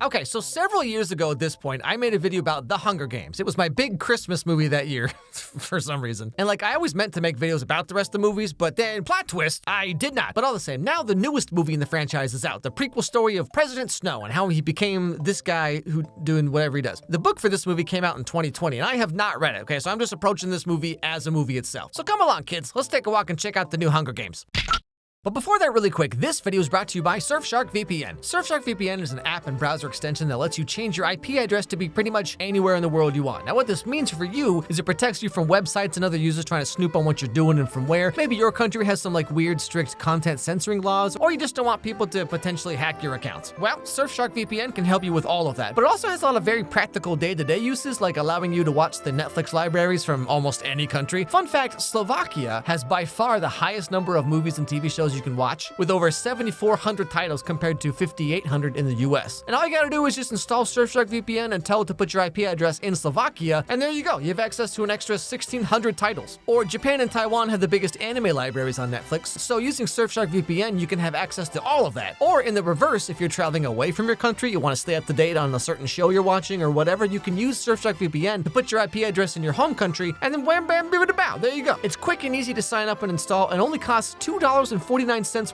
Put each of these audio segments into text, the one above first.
Okay, so several years ago at this point, I made a video about The Hunger Games. It was my big Christmas movie that year, for some reason. And like, I always meant to make videos about the rest of the movies, but then, plot twist, I did not. But all the same, now the newest movie in the franchise is out, the prequel story of President Snow and how he became this guy who doing whatever he does. The book for this movie came out in 2020, and I have not read it, okay? So I'm just approaching this movie as a movie itself. So come along, kids. Let's take a walk and check out the new Hunger Games. But before that, really quick, this video is brought to you by Surfshark VPN. Surfshark VPN is an app and browser extension that lets you change your IP address to be pretty much anywhere in the world you want. Now, what this means for you is it protects you from websites and other users trying to snoop on what you're doing and from where. Maybe your country has some like weird, strict content censoring laws, or you just don't want people to potentially hack your accounts. Well, Surfshark VPN can help you with all of that, but it also has a lot of very practical day-to-day uses, like allowing you to watch the Netflix libraries from almost any country. Fun fact, Slovakia has by far the highest number of movies and TV shows you can watch, with over 7,400 titles compared to 5,800 in the US. And all you gotta do is just install Surfshark VPN and tell it to put your IP address in Slovakia, and there you go. You have access to an extra 1,600 titles. Or Japan and Taiwan have the biggest anime libraries on Netflix, so using Surfshark VPN, you can have access to all of that. Or in the reverse, if you're traveling away from your country, you wanna stay up to date on a certain show you're watching or whatever, you can use Surfshark VPN to put your IP address in your home country, and then wham bam bibbidi-bow, there you go. It's quick and easy to sign up and install, and only costs $2.49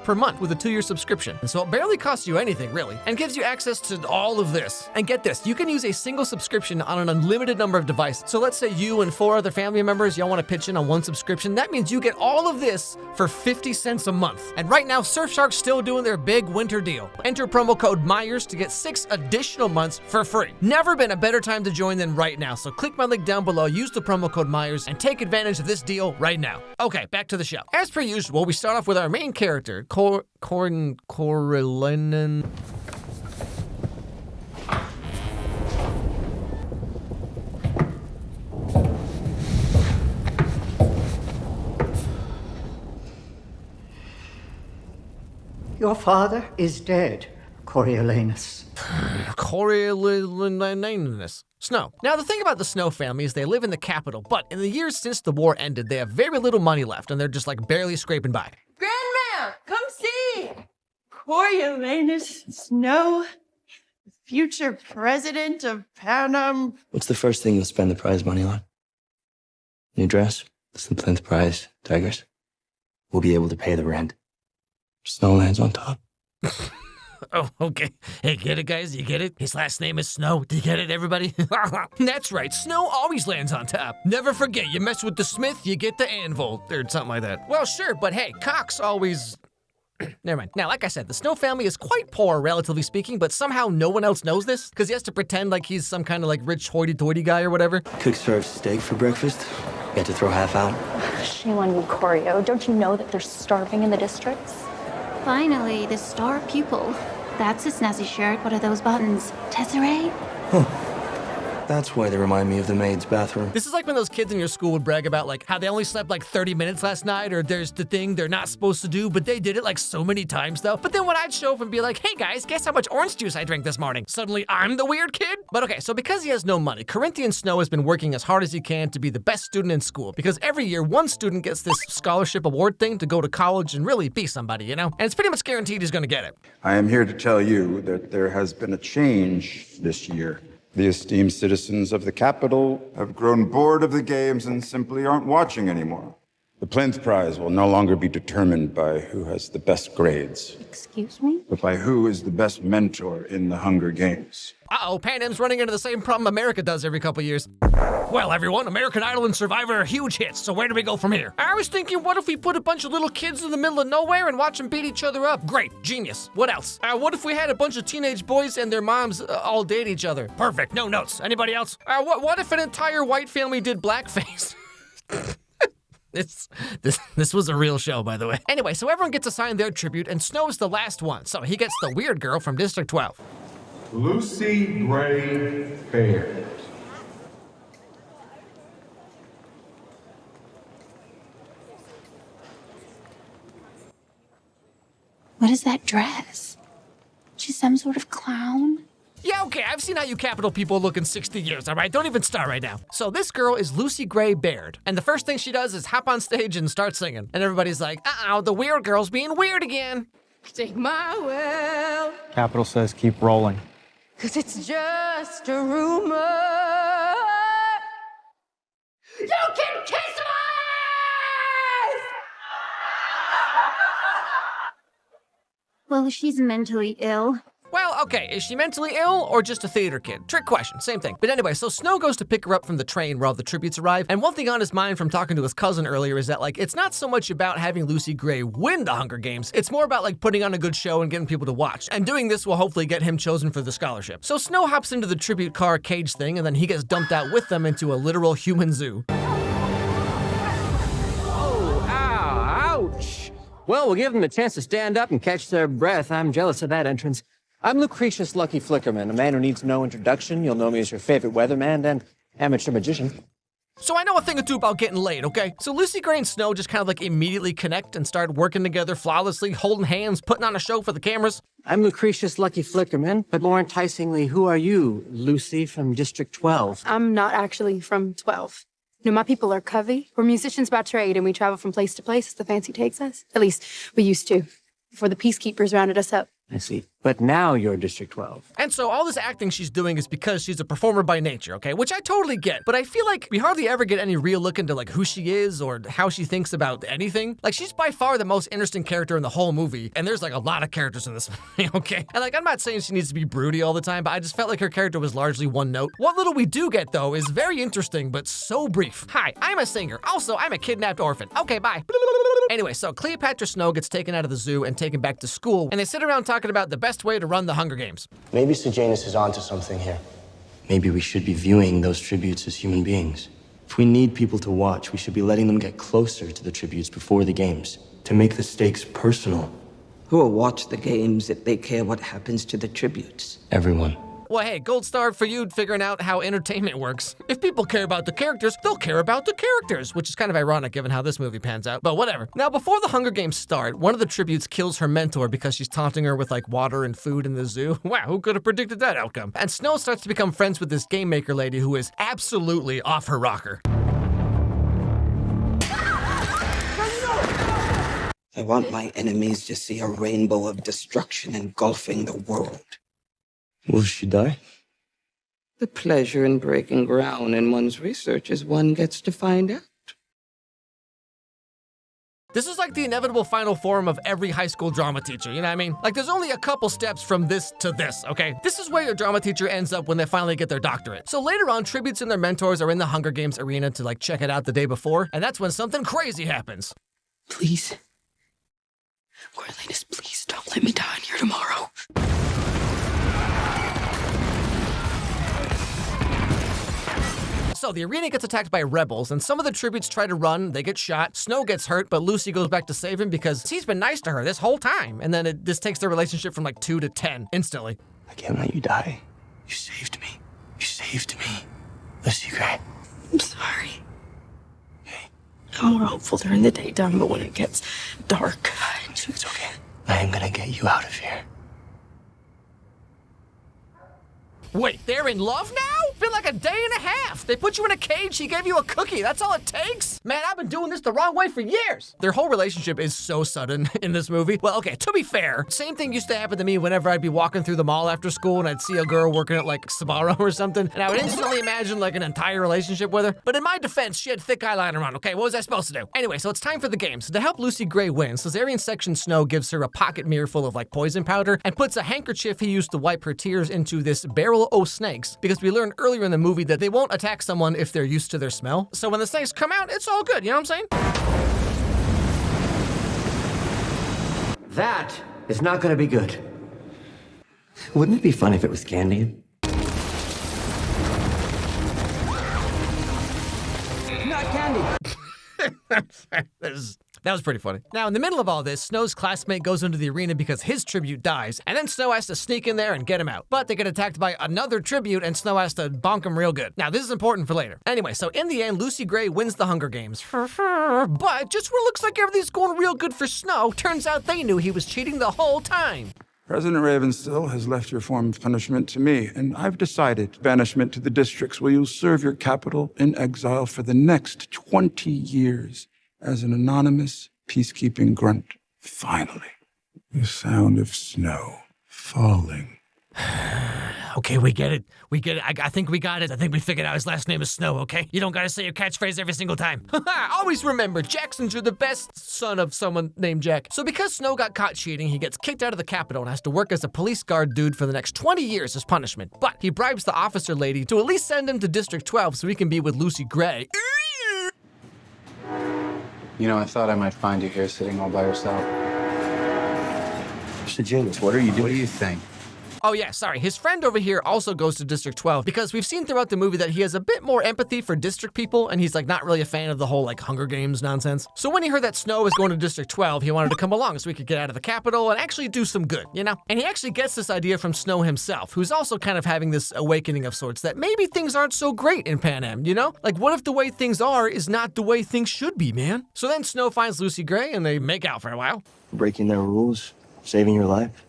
per month with a 2-year subscription. And so it barely costs you anything, really, and gives you access to all of this. And get this, you can use a single subscription on an unlimited number of devices. So let's say you and 4 other family members, y'all want to pitch in on one subscription. That means you get all of this for 50 cents a month. And right now, Surfshark's still doing their big winter deal. Enter promo code Myers to get 6 additional months for free. Never been a better time to join than right now. So click my link down below, use the promo code Myers, and take advantage of this deal right now. Okay, back to the show. As per usual, we start off with our main character, Coriolanus. Your father is dead, Coriolanus. Coriolanus. Snow. Now, the thing about the Snow family is they live in the capital, but in the years since the war ended, they have very little money left, and they're just like barely scraping by. Grandma, come see! Coriolanus Snow, future president of Panem. What's the first thing you'll spend the prize money on? New dress? Some Plinth Prize tigers? We'll be able to pay the rent. Snow lands on top. Oh, okay. Hey, get it, guys? You get it? His last name is Snow. Do you get it, everybody? That's right. Snow always lands on top. Never forget, you mess with the smith, you get the anvil, or something like that. Well, sure, but hey, Cox always... Never mind. Now, like I said, the Snow family is quite poor, relatively speaking, but somehow no one else knows this, because he has to pretend like he's some kind of like rich hoity-toity guy or whatever. Cook serves steak for breakfast. You had to throw half out. Shame on you, Corio. Don't you know that they're starving in the districts? Finally, the star pupil. That's a snazzy shirt. What are those buttons? Tesserae? That's why they remind me of the maid's bathroom. This is like when those kids in your school would brag about like how they only slept like 30 minutes last night, or there's the thing they're not supposed to do, but they did it like so many times though. But then when I'd show up and be like, hey guys, guess how much orange juice I drank this morning? Suddenly I'm the weird kid? But okay, so because he has no money, Corinthian Snow has been working as hard as he can to be the best student in school, because every year one student gets this scholarship award thing to go to college and really be somebody, you know? And it's pretty much guaranteed he's gonna get it. I am here to tell you that there has been a change this year. The esteemed citizens of the capital have grown bored of the games and simply aren't watching anymore. The Plinth Prize will no longer be determined by who has the best grades, Excuse me? but by who is the best mentor in the Hunger Games. Uh-oh, Panem's running into the same problem America does every couple years. Well, everyone, American Idol and Survivor are huge hits, so where do we go from here? I was thinking, what if we put a bunch of little kids in the middle of nowhere and watch them beat each other up? Great, genius. What else? What if we had a bunch of teenage boys and their moms all date each other? Perfect, no notes. Anybody else? What if an entire white family did blackface? This was a real show, by the way. Anyway, so everyone gets assigned their tribute, and Snow's the last one, so he gets the weird girl from District 12. Lucy Gray Baird. What is that dress? She's some sort of clown? Yeah, okay, I've seen how you Capitol people look in 60 years, all right? Don't even start right now. So this girl is Lucy Gray Baird, and the first thing she does is hop on stage and start singing. And everybody's like, uh-oh, the weird girl's being weird again. Take my will. Capital says keep rolling. 'Cause it's just a rumor. You can kiss my ass! Well, she's mentally ill. Well, okay, is she mentally ill or just a theater kid? Trick question, same thing. But anyway, so Snow goes to pick her up from the train where all the tributes arrive, and one thing on his mind from talking to his cousin earlier is that, like, it's not so much about having Lucy Gray win the Hunger Games, it's more about, like, putting on a good show and getting people to watch. And doing this will hopefully get him chosen for the scholarship. So Snow hops into the tribute car cage thing, and then he gets dumped out with them into a literal human zoo. Oh, ow, ouch. Well, we'll give them a chance to stand up and catch their breath. I'm jealous of that entrance. I'm Lucretius Lucky Flickerman, a man who needs no introduction. You'll know me as your favorite weatherman and amateur magician. So I know a thing or two about getting laid, okay? So Lucy Gray and Snow just kind of like immediately connect and start working together flawlessly, holding hands, putting on a show for the cameras. I'm Lucretius Lucky Flickerman, but more enticingly, who are you, Lucy from District 12? I'm not actually from 12. No, my people are Covey. We're musicians by trade, and we travel from place to place as the fancy takes us. At least, we used to, before the peacekeepers rounded us up. I see. But now you're District 12. And so all this acting she's doing is because she's a performer by nature, okay? Which I totally get. But I feel like we hardly ever get any real look into like who she is or how she thinks about anything. Like she's by far the most interesting character in the whole movie. And there's like a lot of characters in this movie, okay? And like I'm not saying she needs to be broody all the time, but I just felt like her character was largely one note. What little we do get though is very interesting, but so brief. Hi, I'm a singer. Also, I'm a kidnapped orphan. Okay, bye. Anyway, so Cleopatra Snow gets taken out of the zoo and taken back to school, and they sit around talking about the best way to run the Hunger Games. Maybe Sejanus is onto something here. Maybe we should be viewing those tributes as human beings. If we need people to watch, we should be letting them get closer to the tributes before the games, to make the stakes personal. Who will watch the games if they care what happens to the tributes? Everyone. Well, hey, gold star for you figuring out how entertainment works. If people care about the characters, they'll care about the characters, which is kind of ironic given how this movie pans out, but whatever. Now, before the Hunger Games start, one of the tributes kills her mentor because she's taunting her with like water and food in the zoo. Wow, who could have predicted that outcome? And Snow starts to become friends with this game maker lady who is absolutely off her rocker. I want my enemies to see a rainbow of destruction engulfing the world. Will she die? The pleasure in breaking ground in one's research is one gets to find out. This is like the inevitable final form of every high school drama teacher, you know what I mean? Like there's only a couple steps from this to this, okay? This is where your drama teacher ends up when they finally get their doctorate. So later on, tributes and their mentors are in the Hunger Games arena to like check it out the day before, and that's when something crazy happens. Please. Coriolanus, please don't let me die in here tomorrow. So the arena gets attacked by rebels, and some of the tributes try to run, they get shot, Snow gets hurt, but Lucy goes back to save him because he's been nice to her this whole time. And then this takes their relationship from like 2 to 10 instantly. I can't let you die. You saved me. You saved me. Lucy Gray. I'm sorry. I'm more hopeful during the daytime, but when it gets dark, It's okay. I am gonna get you out of here. Wait, they're in love now? Been like a day and a half. They put you in a cage, he gave you a cookie. That's all it takes? Man, I've been doing this the wrong way for years. Their whole relationship is so sudden in this movie. Well, okay, to be fair, same thing used to happen to me whenever I'd be walking through the mall after school and I'd see a girl working at like Sbarro or something, and I would instantly imagine like an entire relationship with her. But in my defense, she had thick eyeliner on, okay? What was I supposed to do? Anyway, so it's time for the games. To help Lucy Gray win, Caesarean section Snow gives her a pocket mirror full of like poison powder and puts a handkerchief he used to wipe her tears into this barrel o' snakes, because we learned earlier in the movie that they won't attack someone if they're used to their smell. So when the snakes come out, it's all good, you know what I'm saying? That is not gonna be good. Wouldn't it be fun if it was candy? Not candy! That was pretty funny. Now, in the middle of all this, Snow's classmate goes into the arena because his tribute dies, and then Snow has to sneak in there and get him out. But they get attacked by another tribute, and Snow has to bonk him real good. Now, this is important for later. Anyway, so in the end, Lucy Gray wins the Hunger Games. But just when it looks like everything's going real good for Snow, turns out they knew he was cheating the whole time. President Ravenstill has left your form of punishment to me, and I've decided banishment to the districts where you'll serve your capital in exile for the next 20 years. As an anonymous peacekeeping grunt. Finally, the sound of snow falling Okay, we get it. We get it. I think we got it. I think we figured out his last name is Snow, okay? You don't gotta say your catchphrase every single time. Always remember, Jacksons are the best son of someone named Jack. So because Snow got caught cheating, he gets kicked out of the Capitol and has to work as a police guard dude for the next 20 years as punishment. But he bribes the officer lady to at least send him to District 12 so he can be with Lucy Gray. You know, I thought I might find you here sitting all by yourself. Mr. James, what are you doing? What do you think? Oh yeah, sorry. His friend over here also goes to District 12 because we've seen throughout the movie that he has a bit more empathy for district people and he's like not really a fan of the whole like Hunger Games nonsense. So when he heard that Snow was going to District 12, he wanted to come along so he could get out of the Capitol and actually do some good, you know? And he actually gets this idea from Snow himself, who's also kind of having this awakening of sorts that maybe things aren't so great in Pan Am, you know? Like what if the way things are is not the way things should be, man? So then Snow finds Lucy Gray and they make out for a while. Breaking their rules, saving your life.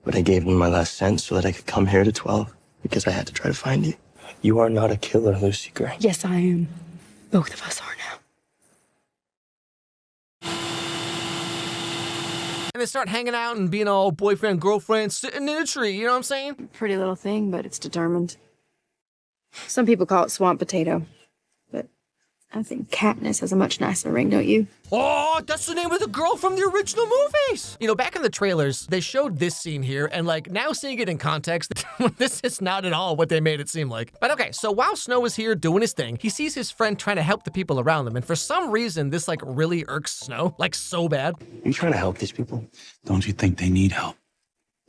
But I gave them my last cent so that I could come here to 12 because I had to try to find you. You are not a killer, Lucy Gray. Yes, I am. Both of us are now. And they start hanging out and being all boyfriend, girlfriend, sitting in a tree, you know what I'm saying? Pretty little thing, but it's determined. Some people call it swamp potato, but I think Katniss has a much nicer ring, don't you? Oh, that's the name of the girl from the original movies. You know, back in the trailers, they showed this scene here, and like now seeing it in context, this is not at all what they made it seem like. But okay, so while Snow is here doing his thing, he sees his friend trying to help the people around them, and for some reason, this like really irks Snow, like so bad. Are you trying to help these people? Don't you think they need help?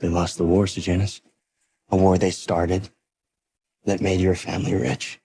They lost the war, Sejanus. A war they started that made your family rich.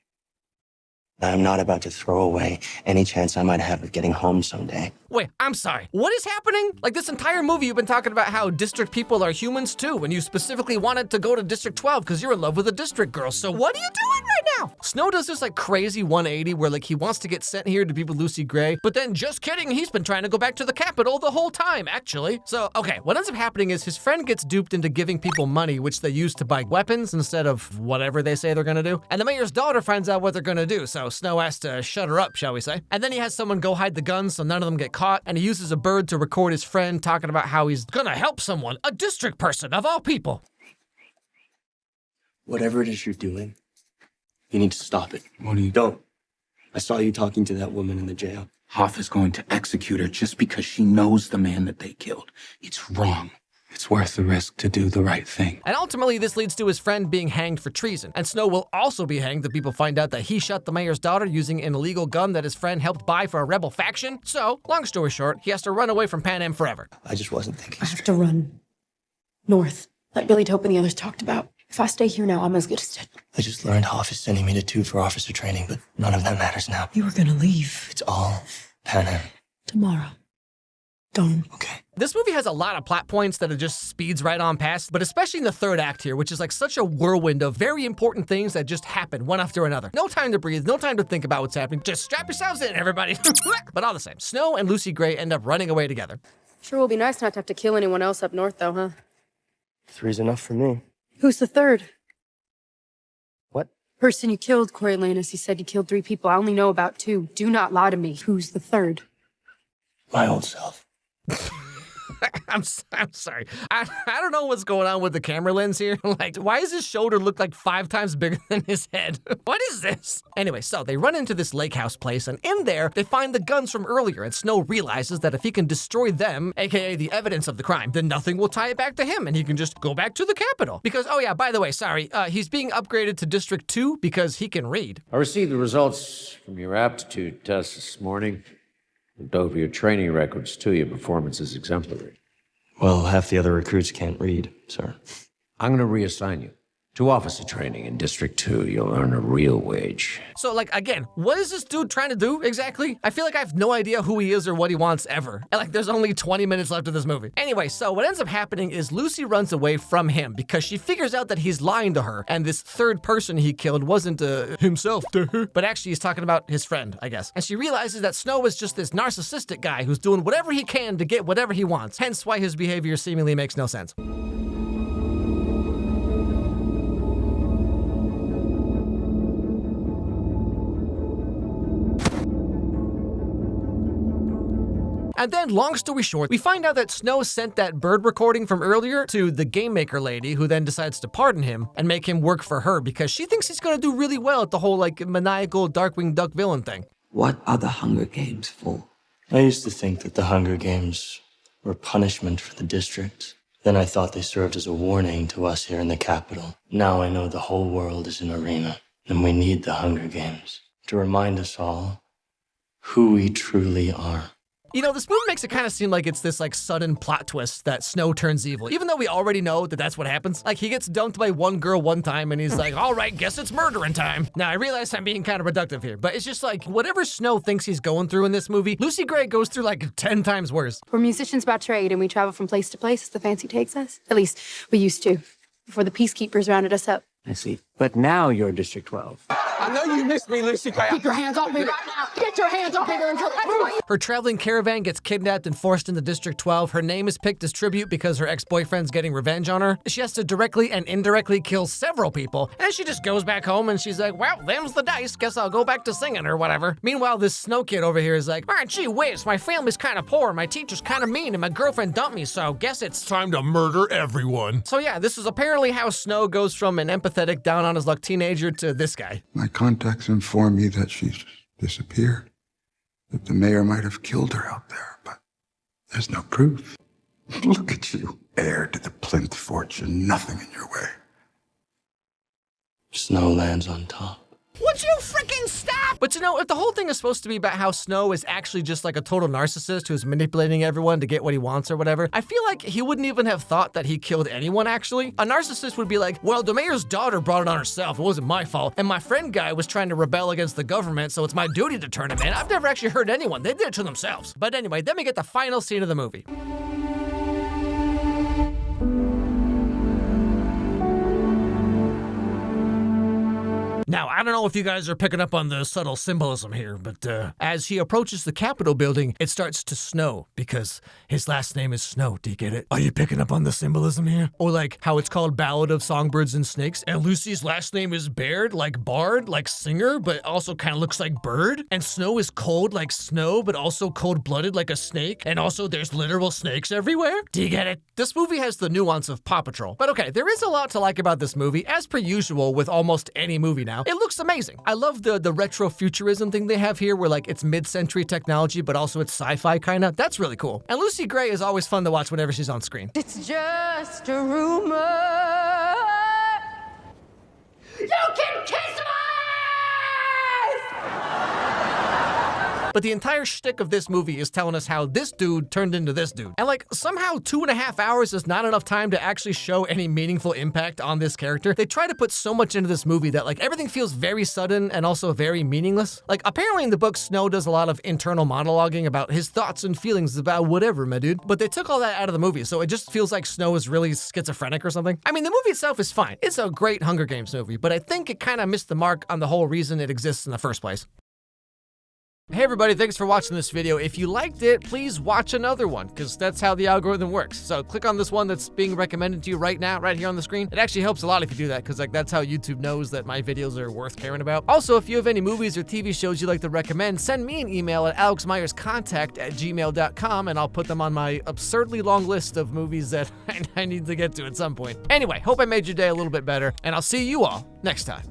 I'm not about to throw away any chance I might have of getting home someday. Wait, I'm sorry. What is happening? Like this entire movie, you've been talking about how district people are humans too, and you specifically wanted to go to District 12 because you're in love with a district girl. So what are you doing right now? Snow does this like crazy 180 where like he wants to get sent here to be with Lucy Gray, but then just kidding, he's been trying to go back to the Capitol the whole time, actually. So, okay, what ends up happening is his friend gets duped into giving people money, which they use to buy weapons instead of whatever they say they're gonna do. And the mayor's daughter finds out what they're gonna do, so Snow has to shut her up, shall we say. And then he has someone go hide the guns so none of them get caught, and he uses a bird to record his friend talking about how he's gonna help someone, a district person of all people. Whatever it is you're doing, you need to stop it. What do you... Don't. I saw you talking to that woman in the jail. Hoff is going to execute her just because she knows the man that they killed. It's wrong. It's worth the risk to do the right thing. And ultimately, this leads to his friend being hanged for treason. And Snow will also be hanged if people find out that he shot the mayor's daughter using an illegal gun that his friend helped buy for a rebel faction. So, long story short, he has to run away from Pan Am forever. I just wasn't thinking. I have to run north, like Billy Tope and the others talked about. If I stay here now, I'm as good as dead. I just learned Hoff is sending me to 2 for officer training, but none of that matters now. You were gonna leave It's all Pan Am. tomorrow. Don't. Okay. This movie has a lot of plot points that it just speeds right on past, but especially in the third act here, which is like such a whirlwind of very important things that just happen one after another. No time to breathe, no time to think about what's happening. Just strap yourselves in, everybody. But all the same, Snow and Lucy Gray end up running away together. Sure will be nice not to have to kill anyone else up north, though, huh? 3's enough for me. Who's the third? What? Person you killed, Coriolanus. He said you killed 3 people. I only know about 2. Do not lie to me. Who's the third? My old self. I'm sorry. I don't know what's going on with the camera lens here. Like, why does his shoulder look like 5 times bigger than his head? What is this? Anyway, so they run into this lake house place, and in there, they find the guns from earlier, and Snow realizes that if he can destroy them, aka the evidence of the crime, then nothing will tie it back to him, and he can just go back to the Capitol. Because, oh yeah, by the way, sorry, he's being upgraded to District 2 because he can read. I received the results from your aptitude test this morning. Looked over your training records, too. Your performance is exemplary. Well, half the other recruits can't read, sir. I'm going to reassign you to officer training in District 2. You'll earn a real wage. So, like, again, what is this dude trying to do exactly? I feel like I have no idea who he is or what he wants ever. And, like, there's only 20 minutes left of this movie. Anyway, so what ends up happening is Lucy runs away from him because she figures out that he's lying to her, and this third person he killed wasn't himself, but actually he's talking about his friend, I guess. And she realizes that Snow is just this narcissistic guy who's doing whatever he can to get whatever he wants, hence why his behavior seemingly makes no sense. And then, long story short, we find out that Snow sent that bird recording from earlier to the game maker lady, who then decides to pardon him and make him work for her because she thinks he's gonna do really well at the whole like maniacal Darkwing Duck villain thing. What are the Hunger Games for? I used to think that the Hunger Games were punishment for the district. Then I thought they served as a warning to us here in the capital. Now I know the whole world is an arena, and we need the Hunger Games to remind us all who we truly are. You know, this movie makes it kind of seem like it's this like sudden plot twist that Snow turns evil, even though we already know that that's what happens. Like, he gets dumped by one girl one time and he's like, all right, guess it's murdering time. Now, I realize I'm being kind of reductive here, but it's just like, whatever Snow thinks he's going through in this movie, Lucy Gray goes through like 10 times worse. We're musicians by trade, and we travel from place to place as the fancy takes us. At least, we used to, before the peacekeepers rounded us up. I see. But now you're District 12. I know you missed me, Lucy Gray. Keep your hands off me right now. Get your hands off me. Her traveling caravan gets kidnapped and forced into District 12. Her name is picked as tribute because her ex-boyfriend's getting revenge on her. She has to directly and indirectly kill several people, and she just goes back home and she's like, well, them's the dice. Guess I'll go back to singing or whatever. Meanwhile, this Snow kid over here is like, oh, gee whiz, my family's kind of poor, my teacher's kind of mean, and my girlfriend dumped me, so guess it's time to murder everyone. So yeah, this is apparently how Snow goes from an empathetic, down on his luck teenager to this guy. My contacts inform me that she's disappeared, that the mayor might have killed her out there, but there's no proof. Look at you, heir to the Plinth fortune, nothing in your way. Snow lands on top. Would you freaking stop? But you know, if the whole thing is supposed to be about how Snow is actually just like a total narcissist who's manipulating everyone to get what he wants or whatever, I feel like he wouldn't even have thought that he killed anyone, actually. A narcissist would be like, well, the mayor's daughter brought it on herself, it wasn't my fault, and my friend guy was trying to rebel against the government, so it's my duty to turn him in. I've never actually heard anyone. They did it to themselves. But anyway, then we get the final scene of the movie. Now, I don't know if you guys are picking up on the subtle symbolism here, but as he approaches the Capitol building, it starts to snow because his last name is Snow. Do you get it? Are you picking up on the symbolism here? Or like how it's called Ballad of Songbirds and Snakes, and Lucy's last name is Baird, like bard, like singer, but also kind of looks like bird, and Snow is cold like snow, but also cold-blooded like a snake, and also there's literal snakes everywhere? Do you get it? This movie has the nuance of Paw Patrol. But okay, there is a lot to like about this movie, as per usual with almost any movie now. It looks amazing. I love the retro futurism thing they have here where like it's mid-century technology, but also it's sci-fi kind of. That's really cool. And Lucy Gray is always fun to watch whenever she's on screen. It's just a rumor. You can kiss my But the entire shtick of this movie is telling us how this dude turned into this dude. And like, somehow 2.5 hours is not enough time to actually show any meaningful impact on this character. They try to put so much into this movie that like everything feels very sudden and also very meaningless. Like, apparently in the book, Snow does a lot of internal monologuing about his thoughts and feelings about whatever, my dude. But they took all that out of the movie, so it just feels like Snow is really schizophrenic or something. I mean, the movie itself is fine. It's a great Hunger Games movie, but I think it kind of missed the mark on the whole reason it exists in the first place. Hey everybody, thanks for watching this video. If you liked it, please watch another one, because that's how the algorithm works. So click on this one that's being recommended to you right now, right here on the screen. It actually helps a lot if you do that, because like that's how YouTube knows that my videos are worth caring about. Also, if you have any movies or TV shows you'd like to recommend, send me an email at alexmyerscontact@gmail.com, and I'll put them on my absurdly long list of movies that I need to get to at some point. Anyway, hope I made your day a little bit better, and I'll see you all next time.